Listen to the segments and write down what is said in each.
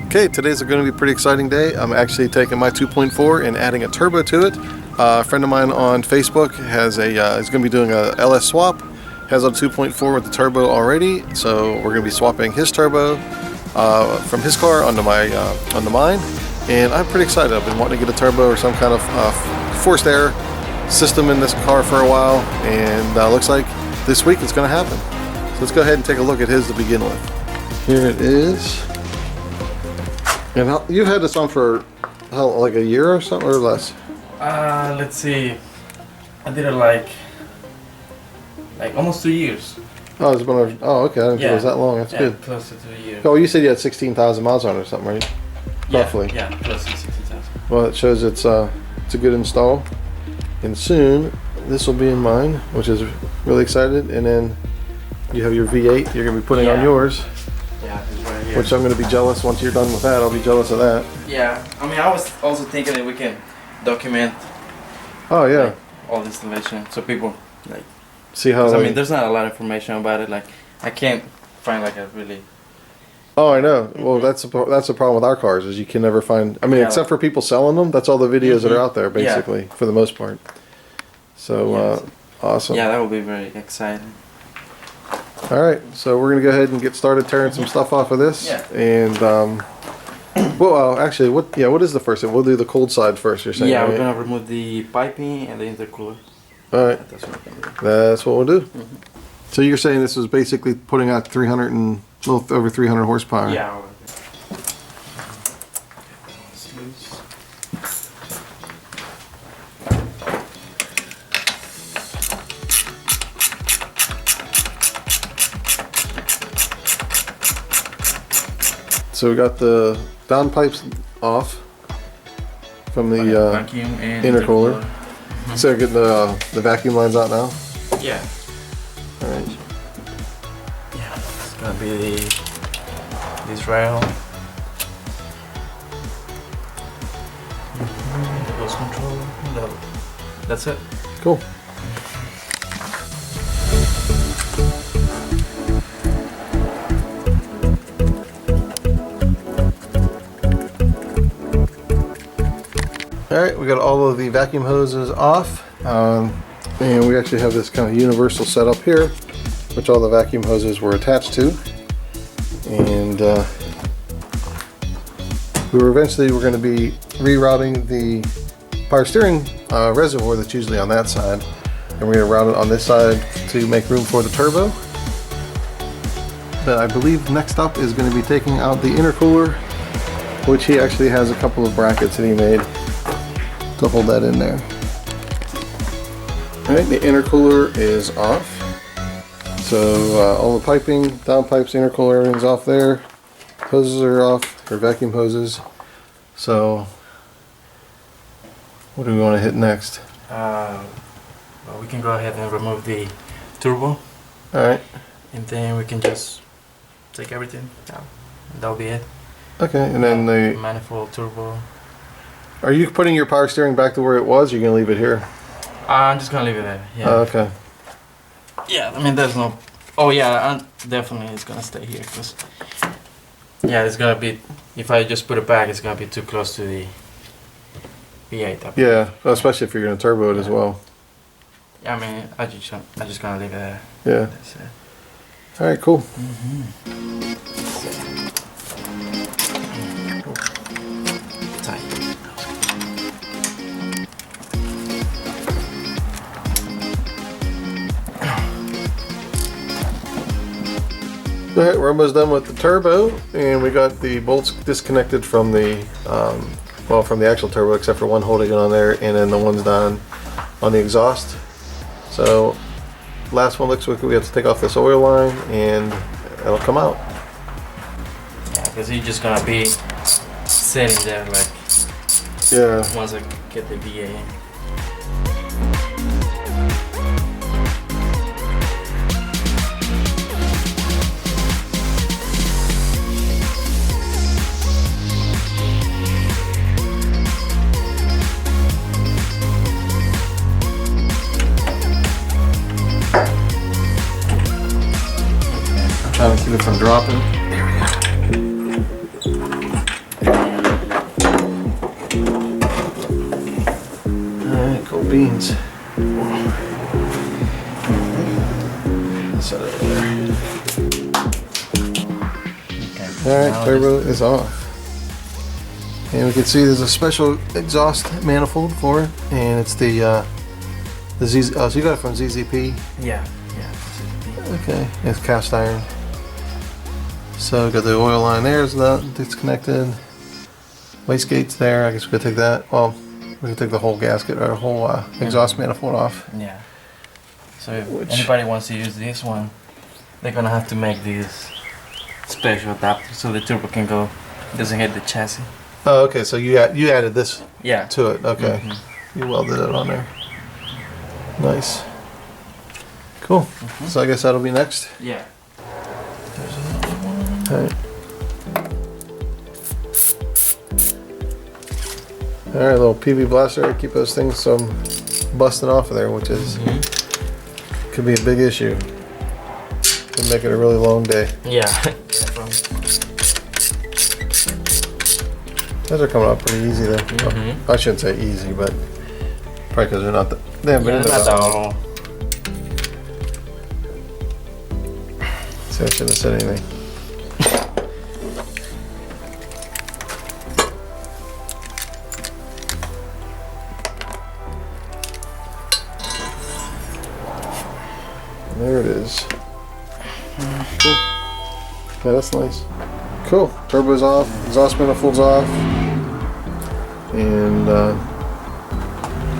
Okay, today's going to be a pretty exciting day. I'm actually taking my 2.4 and adding a turbo to it. A friend of mine on Facebook has is going to be doing a LS swap. Has a 2.4 with the turbo already, so we're going to be swapping his turbo from his car onto mine. And I'm pretty excited. I've been wanting to get a turbo or some kind of forced air system in this car for a while, and looks like this week it's going to happen. So let's go ahead and take a look at his to begin with. Here it is. And you've had this on for like a year or something, or less? Let's see. I did it like almost 2 years. Oh, it's been. Oh, okay. I didn't think it was that long. That's good. Close to 2 years. Oh, you said you had 16,000 miles on it or something, right? Yeah, Roughly. Yeah, close to 16,000. Well, it shows it's a good install, and soon this will be in mine, which is really excited. And then you have your V8 you're gonna be putting on yours. Yeah, it's right here. Which I'm gonna be jealous once you're done with that. I'll be jealous of that. Yeah, I mean, I was also thinking that we can document. Oh yeah. Like, all the installation, so people like. See how? I mean, there's not a lot of information about it. Like, I can't find like a really. Oh, I know. Well, that's the problem with our cars is you can never find. I mean, except for people selling them, that's all the videos that are out there, basically, for the most part. So awesome. Yeah, that would be very exciting. All right, so we're gonna go ahead and get started tearing some stuff off of this. Yeah. And well, actually, what is the first thing? We'll do the cold side first. You're saying? Yeah, right? we're gonna remove the piping and the intercooler. All right. That's what we're gonna do. That's what we'll do. So you're saying this was basically putting out 300 and a little over 300 horsepower. Yeah. So we got the downpipes off from the vacuum and intercooler. So getting the vacuum lines out now. Yeah. All right. Yeah, it's gonna be this rail. Close control. That's it. Cool. All right, we got all of the vacuum hoses off, and we actually have this kind of universal setup here, which all the vacuum hoses were attached to. And we're going to be rerouting the power steering reservoir that's usually on that side, and we're going to route it on this side to make room for the turbo. But I believe next up is going to be taking out the intercooler, which he actually has a couple of brackets that he made to hold that in there. Alright, the intercooler is off. So all the piping, downpipes, intercooler, everything's off there. Hoses are off, or vacuum hoses. So what do we want to hit next? Well, we can go ahead and remove the turbo. Alright. And then we can just take everything out. That'll be it. Okay, and then the manifold, turbo. Are you putting your power steering back to where it was, or are you going to leave it here? I'm just going to leave it there. Yeah. Okay. Yeah, I mean, there's no... Oh, yeah, definitely it's going to stay here. Cause, yeah, it's going to be... If I just put it back, it's going to be too close to the V8. Yeah, especially if you're going to turbo it as well. Yeah, I mean, I just going to leave it there. Yeah. That's it. All right, cool. Alright, we're almost done with the turbo, and we got the bolts disconnected from the from the actual turbo, except for one holding it on there, and then the ones down on the exhaust. So last one looks like we have to take off this oil line, and it'll come out. Yeah, because you're just gonna be sitting there like once I get the VA in. Trying to keep it from dropping. There we go. beans. Set it over there. Okay. Alright, Now turbo is off. And we can see there's a special exhaust manifold for it, and it's the Z. Oh, so you got it from ZZP. Yeah. Okay, it's cast iron. So we got the oil line there, is not disconnected. Wastegate's there. I guess we could take that. Well, we could take the whole gasket or whole exhaust manifold off. Yeah. So if anybody wants to use this one, they're gonna have to make this special adapter so the turbo can go, doesn't hit the chassis. Oh, okay. So you added this Yeah. to it. Okay. Mm-hmm. You welded it on there. Nice. Cool. So I guess that'll be next. Yeah. Alright. Alright, little PV blaster. Keep those things from busting off of there, which is could be a big issue. Could make it a really long day. Yeah. Those are coming out pretty easy though. Mm-hmm. I shouldn't say easy, but probably because they're not. They haven't been in not that at long. all. See, I shouldn't have said anything. There it is. Cool. Yeah, that's nice. Cool. Turbo's off. Exhaust manifold's off. And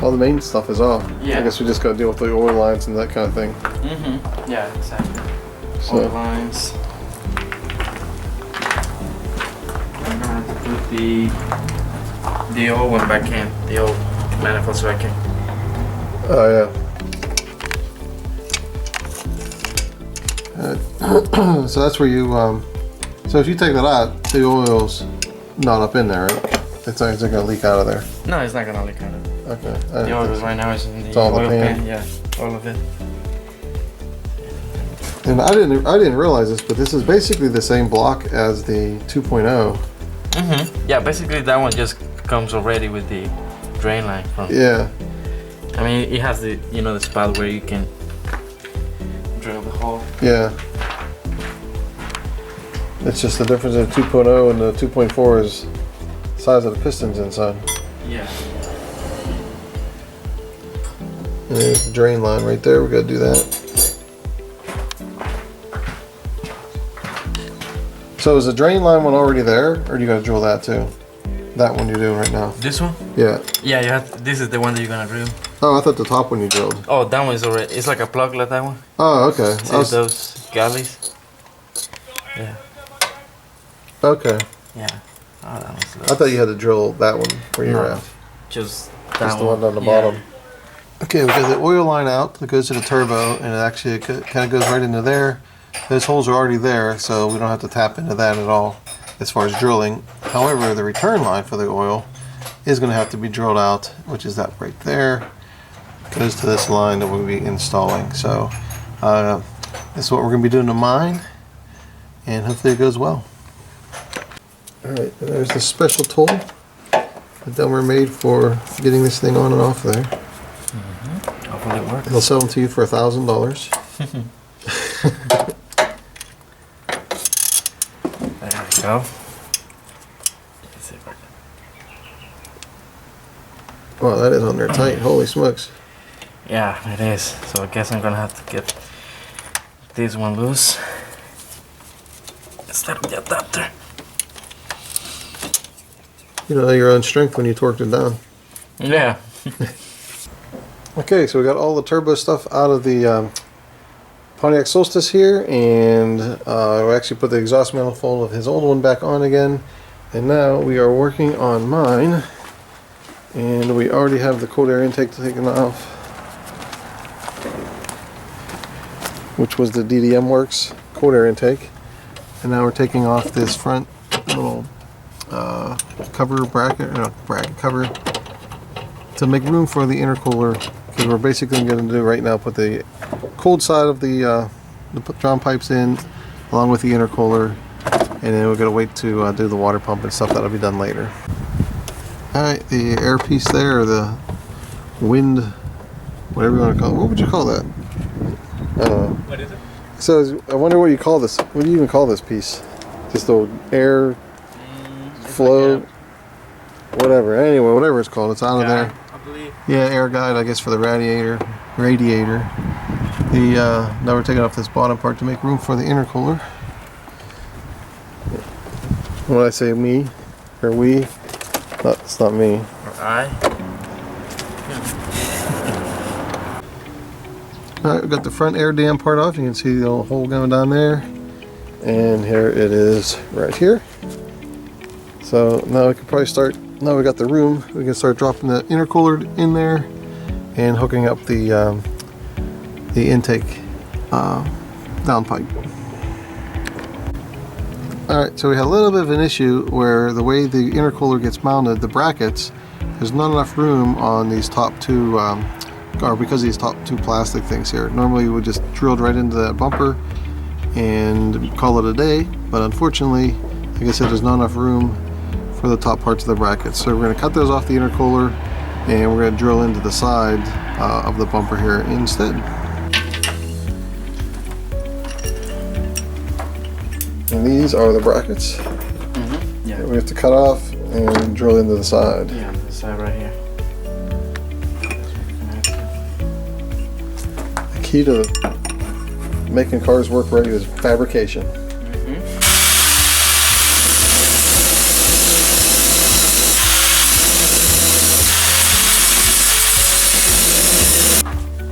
all the main stuff is off. Yeah. I guess we just gotta deal with the oil lines and that kind of thing. Yeah, exactly. So, Oil lines. I'm gonna have to put the old one back in, the old manifolds back in. oh yeah. So that's where you, so if you take that out, the oil's not up in there, right? It's not gonna leak out of there. No, it's not gonna leak out of it. Okay. The oil right now is in the all the oil pan. pan. Yeah, all of it. And I didn't realize this, but this is basically the same block as the 2.0. Yeah, basically that one just comes already with the drain line from. Yeah. I mean, it has the the spot where you can drill the hole. Yeah. It's just the difference in the 2.0 and the 2.4 is the size of the pistons inside. Yeah. And there's the drain line right there. We gotta do that. So is the drain line one already there, or do you gotta drill that too? That one you're doing right now. This one? Yeah. Yeah, you have. This is the one that you're gonna drill. Oh, I thought the top one you drilled. Oh, that one is already. It's like a plug like that one. Oh, okay. See those galleys? Yeah. Okay. Yeah. Oh, that one's I thought you had to drill that one where you're No. at. just that Just the one on the bottom. Okay, we got the oil line out that goes to the turbo, and it actually kind of goes right into there. Those holes are already there, so we don't have to tap into that at all as far as drilling. However, the return line for the oil is going to have to be drilled out, which is that right there. Goes to this line that we'll be installing. So this is what we're going to be doing to mine, and hopefully it goes well. Alright, there's the special tool that Delmer made for getting this thing on and off there. Hopefully it works. They'll sell them to you for $1,000. There we go. Let's see if I can. Wow, that is on there tight. Holy smokes. Yeah, it is. So I guess I'm gonna have to get this one loose instead of the adapter. You know your own strength when you torqued it down. Yeah. Okay, so we got all the turbo stuff out of the Pontiac Solstice here, and we actually put the exhaust manifold of his old one back on again. And now we are working on mine, and we already have the cold air intake taken off, which was the DDM Works cold air intake. And now we're taking off this front little cover bracket, cover, to make room for the intercooler, because we're basically going to do right now put the cold side of the drawn pipes in along with the intercooler, and then we're going to wait to do the water pump and stuff. That'll be done later. Alright, the air piece there, the wind whatever you want to call it. What would you call that? I don't know. What is it? So I wonder what you call this. What do you even call this piece? Just the air flow, like whatever. Anyway, whatever it's called, it's out of there. I believe. Yeah, air guide, I guess, for the radiator. Now we're taking off this bottom part to make room for the intercooler. When I say me or we, it's not me. Or I. Alright, we've got the front air dam part off. You can see the little hole going down there. And here it is right here. So now we can probably start, now we got the room, we can start dropping the intercooler in there and hooking up the intake downpipe. Alright, so we had a little bit of an issue where the way the intercooler gets mounted, the brackets, there's not enough room on these top two, or because of these top two plastic things here. Normally we would just drill right into that bumper and call it a day, but unfortunately, like I said, there's not enough room for the top parts of the brackets. So we're going to cut those off the intercooler and we're going to drill into the side of the bumper here instead. And these are the brackets. Yeah. That we have to cut off and drill into the side. Yeah, the side right here. The key to making cars work right is fabrication.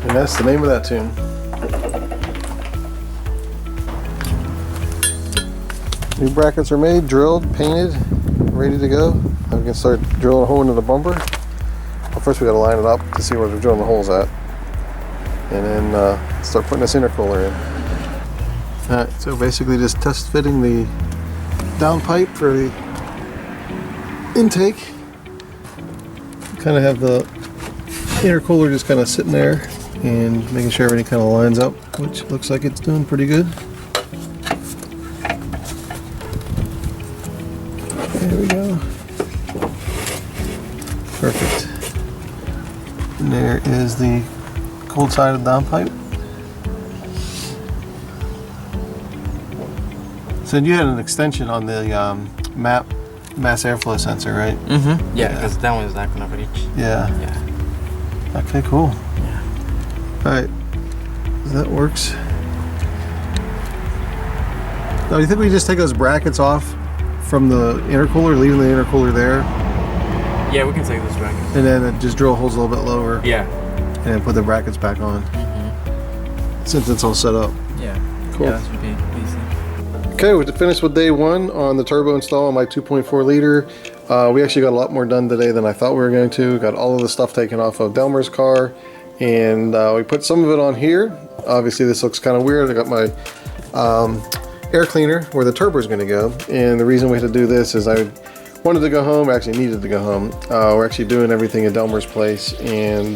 And that's the name of that tune. New brackets are made, drilled, painted, ready to go. Now we can start drilling a hole into the bumper. Well, first we got to line it up to see where we're drilling the holes at. And then start putting this intercooler in. Alright, so basically just test fitting the downpipe for the intake. Kind of have the intercooler just kind of sitting there and making sure everything kind of lines up, which looks like it's doing pretty good. There we go. Perfect. And there is the cold side of the downpipe. So you had an extension on the mass airflow sensor, right? Mm-hmm. Yeah, because that one is not gonna reach. Yeah. Yeah. Okay, cool. Yeah. Alright. That works. Now, do you think we just take those brackets off from the intercooler, leaving the intercooler there? Yeah, we can take this bracket. And then just drill holes a little bit lower? Yeah. And then put the brackets back on? Since it's all set up. Yeah. Cool. Yeah, that should be easy. Okay, we're finished with day one on the turbo install on my 2.4 liter. We actually got a lot more done today than I thought we were going to. We got all of the stuff taken off of Delmer's car, and we put some of it on here. Obviously this looks kind of weird. I got my air cleaner where the turbo is going to go, and the reason we had to do this is I wanted to go home, actually needed to go home. We're actually doing everything at Delmer's place, and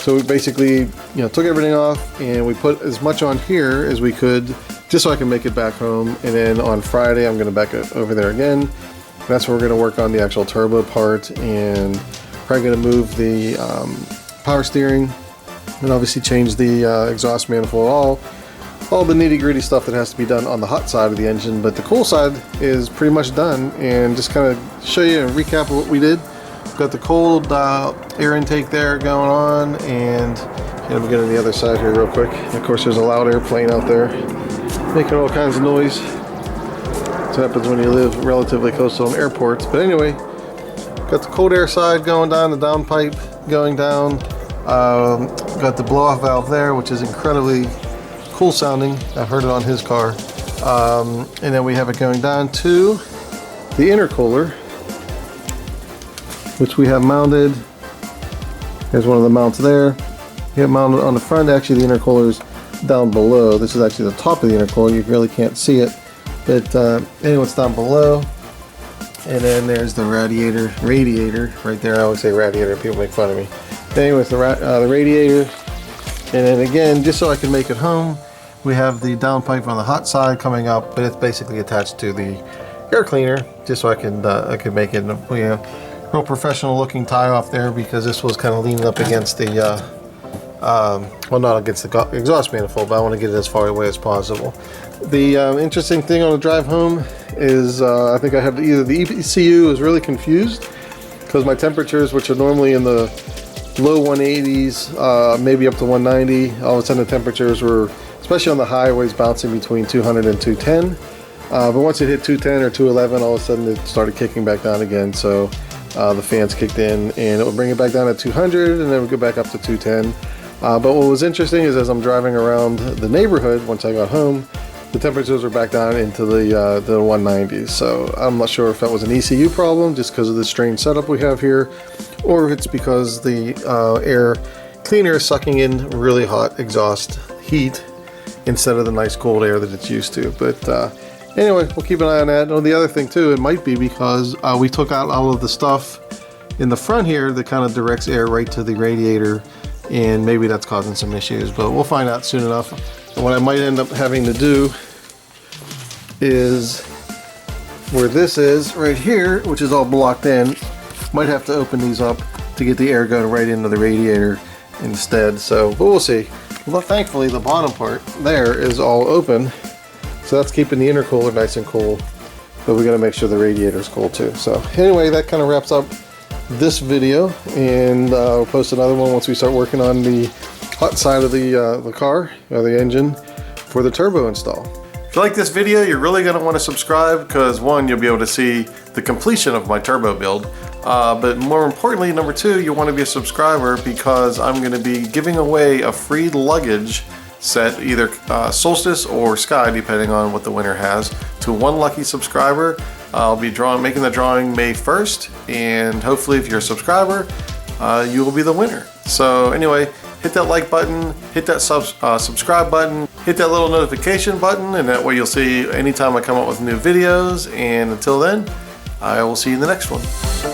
so we basically took everything off and we put as much on here as we could just so I can make it back home. And then on Friday I'm going to back it over there again. That's where we're going to work on the actual turbo part, and probably going to move the power steering and obviously change the exhaust manifold, all the nitty-gritty stuff that has to be done on the hot side of the engine. But the cool side is pretty much done, and just kind of show you a recap of what we did. We've got the cold air intake there going on, and let me get on the other side here real quick. And of course there's a loud airplane out there making all kinds of noise. That's what happens when you live relatively close to an airport. But anyway, got the cold air side going down, the downpipe going down. Got the blow-off valve there, which is incredibly cool sounding. I've heard it on his car. And then we have it going down to the intercooler, which we have mounted. There's one of the mounts there. We have mounted on the front. Actually, the intercooler is down below. This is actually the top of the intercooler. You really can't see it, but anyway, it's down below. And then there's the radiator right there. I always say radiator, people make fun of me. Anyways, the radiator. And then again, just so I can make it home, we have the downpipe on the hot side coming up, but it's basically attached to the air cleaner, just so I can make it real professional looking tie off there, because this was kind of leaning up against the well, not against the exhaust manifold, but I want to get it as far away as possible. The interesting thing on the drive home is I think I have either the ECU is really confused because my temperatures, which are normally in the low 180s, maybe up to 190, all of a sudden the temperatures were, especially on the highways, bouncing between 200 and 210. But once it hit 210 or 211, all of a sudden it started kicking back down again. So the fans kicked in and it would bring it back down to 200 and then it would go back up to 210. But what was interesting is as I'm driving around the neighborhood, once I got home, the temperatures were back down into the 190s. So I'm not sure if that was an ECU problem just because of the strange setup we have here, or if it's because the air cleaner is sucking in really hot exhaust heat instead of the nice cold air that it's used to. But anyway, we'll keep an eye on that. Oh, the other thing too, it might be because we took out all of the stuff in the front here that kind of directs air right to the radiator, and maybe that's causing some issues, but we'll find out soon enough. And what I might end up having to do is where this is right here, which is all blocked in, might have to open these up to get the air going right into the radiator instead. So, but we'll see. Well, thankfully the bottom part there is all open, so that's keeping the intercooler nice and cool, but we got to make sure the radiator is cool too. So anyway, that kind of wraps up this video, and we'll post another one once we start working on the hot side of the car, or the engine, for the turbo install. If you like this video, you're really going to want to subscribe because one, you'll be able to see the completion of my turbo build, but more importantly, number two, you want to be a subscriber because I'm going to be giving away a free luggage set, either Solstice or Sky, depending on what the winner has, to one lucky subscriber. I'll be making the drawing May 1st, and hopefully if you're a subscriber, you will be the winner. So anyway, hit that like button, hit that subscribe button, hit that little notification button, and that way you'll see anytime I come up with new videos. And until then, I will see you in the next one.